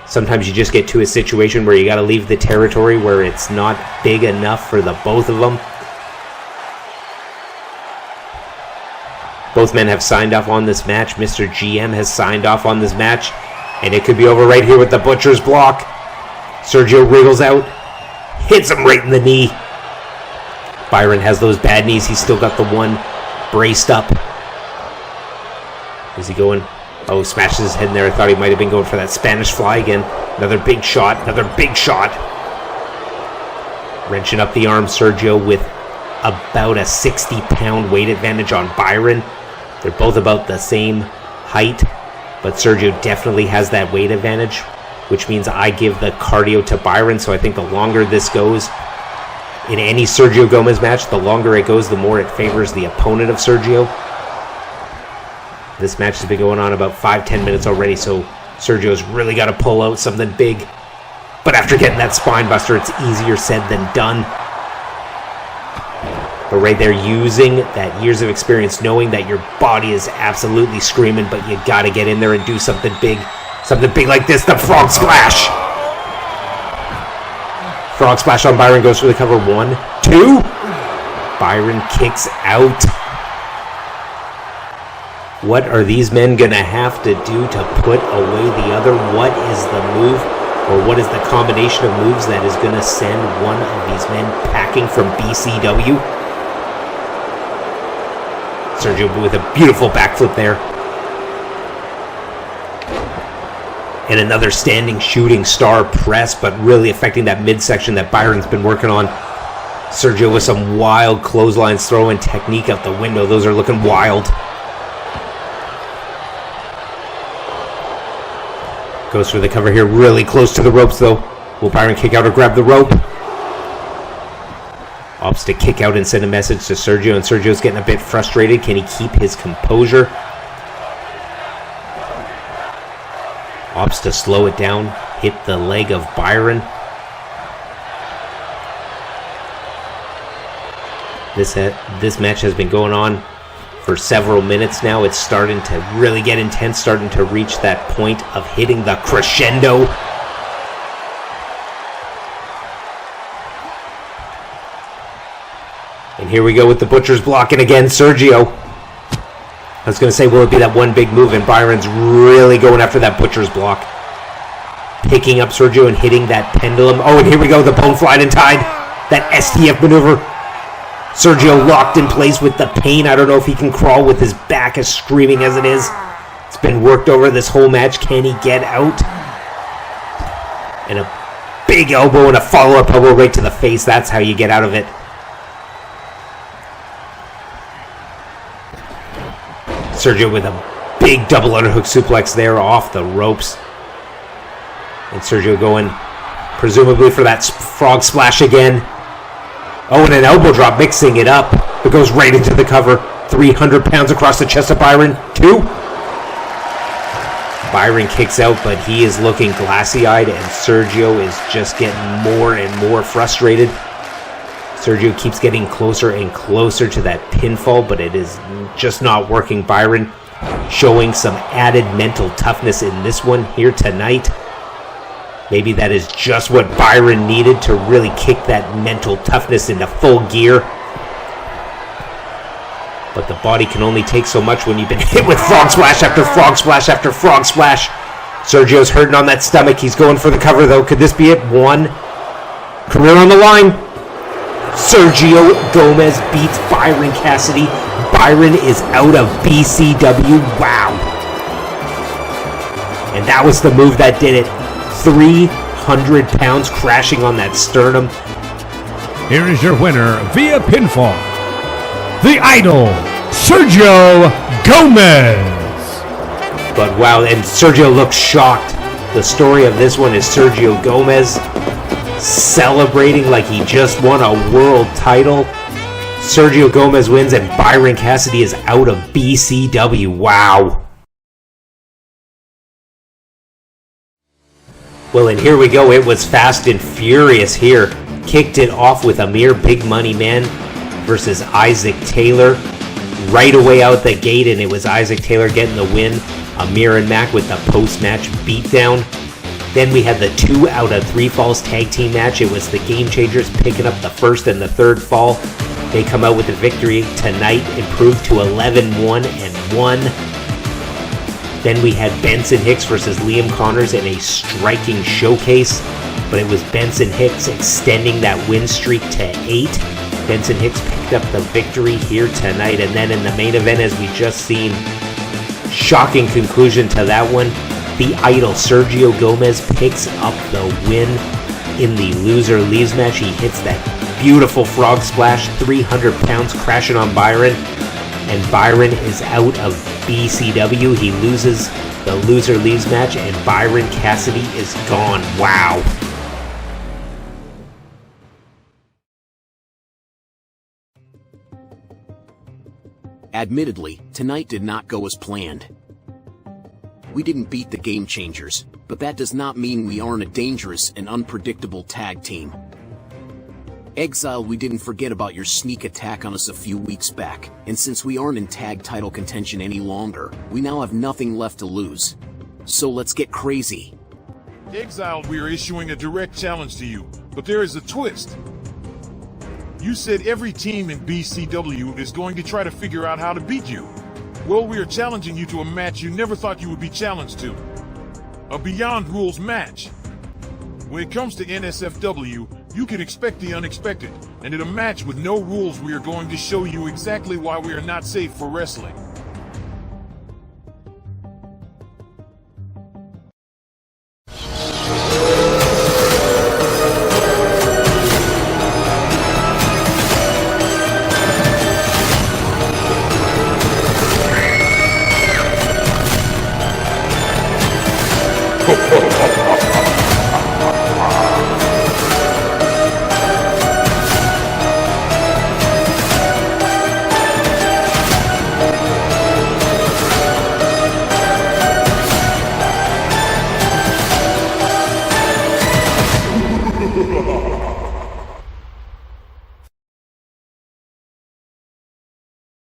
Speaker 1: sometimes you just get to a situation where you got to leave the territory where it's not big enough for the both of them. Both men have signed off on this match. Mr. GM has signed off on this match. And it could be over right here with the butcher's block. Sergio wriggles out, hits him right in the knee. Byron has those bad knees. He's still got the one braced up. Is he going? Oh, smashes his head in there. I thought he might have been going for that Spanish fly again. Another big shot. Another big shot. Wrenching up the arm. Sergio with about a 60-pound weight advantage on Byron. They're both about the same height, but Sergio definitely has that weight advantage, which means I give the cardio to Byron. So I think the longer this goes, in any Sergio Gomez match, the longer it goes, the more it favors the opponent of Sergio. This match has been going on about 5-10 minutes already, so Sergio's really got to pull out something big. But after getting that spine buster, it's easier said than done. But right there, using that years of experience, knowing that your body is absolutely screaming, but you got to get in there and do something big. Something big like this, the frog splash. Frog splash on Byron, goes for the cover. 1, 2. Byron kicks out. What are these men going to have to do to put away the other? What is the move, or what is the combination of moves that is going to send one of these men packing from BCW? Sergio with a beautiful backflip there. And another standing shooting star press, but really affecting that midsection that Byron's been working on. Sergio with some wild clotheslines, throwing technique out the window. Those are looking wild. Goes for the cover here, really close to the ropes though. Will Byron kick out or grab the rope? Opts to kick out and send a message to Sergio, and Sergio's getting a bit frustrated. Can he keep his composure? Opts to slow it down, hit the leg of Byron. This match has been going on for several minutes now. It's starting to really get intense, starting to reach that point of hitting the crescendo. And here we go with the butcher's block, and again, Sergio. I was going to say, will it be that one big move? And Byron's really going after that butcher's block. Picking up Sergio and hitting that pendulum. Oh, and here we go, the bone flight and tide. That STF maneuver. Sergio locked in place with the pain. I don't know if he can crawl with his back as screaming as it is. It's been worked over this whole match. Can he get out? And a big elbow and a follow-up elbow right to the face. That's how you get out of it. Sergio with a big double underhook suplex there off the ropes. And Sergio going presumably for that frog splash again. Oh, and an elbow drop mixing it up. But goes right into the cover. 300 pounds across the chest of Byron. 2. Byron kicks out, but he is looking glassy-eyed, and Sergio is just getting more and more frustrated. Sergio keeps getting closer and closer to that pinfall, but it is just not working. Byron showing some added mental toughness in this one here tonight. Maybe that is just what Byron needed to really kick that mental toughness into full gear. But the body can only take so much when you've been hit with frog splash after frog splash after frog splash. Sergio's hurting on that stomach. He's going for the cover, though. Could this be it? 1. Career on the line. Segio Gomez beats Byron Cassidy. Byron is out of BCW. Wow. And that was the move that did it. 300 pounds crashing on that sternum.
Speaker 2: Here is your winner via pinfall, the Idol, Segio Gomez.
Speaker 1: But wow, and Sergio looks shocked. The story of this one is Segio Gomez celebrating like he just won a world title. Segio Gomez wins and Byron Cassidy is out of BCW. Wow. Well, and here we go. It was fast and furious here. Kicked it off with Amir Big Money Man versus Isaac Taylor. Right away out the gate, and it was Isaac Taylor getting the win. Amir and Mac with the post-match beatdown. Then we had the 2 out of 3 falls tag team match. It was the Game Changers picking up the first and the third fall. They come out with the victory tonight, improved to 11-1-1. Then we had Benson Hicks versus Liam Connors in a striking showcase, but it was Benson Hicks extending that win streak to 8. Benson Hicks picked up the victory here tonight, and then in the main event, as we just seen, shocking conclusion to that one. The Idol, Segio Gomez, picks up the win in the loser leaves match. He hits that beautiful frog splash, 300 pounds crashing on Byron, and Byron is out of BCW. He loses the loser leaves match, and Byron Cassidy is gone. Wow.
Speaker 6: Admittedly, tonight did not go as planned. We didn't beat the Game Changers, but that does not mean we aren't a dangerous and unpredictable tag team. Exile, we didn't forget about your sneak attack on us a few weeks back, and since we aren't in tag title contention any longer, we now have nothing left to lose. So let's get crazy.
Speaker 5: Exile, we are issuing a direct challenge to you, but there is a twist. You said every team in BCW is going to try to figure out how to beat you. Well, we are challenging you to a match you never thought you would be challenged to. A Beyond Rules match. When it comes to NSFW, you can expect the unexpected, and in a match with no rules, we are going to show you exactly why we are not safe for wrestling.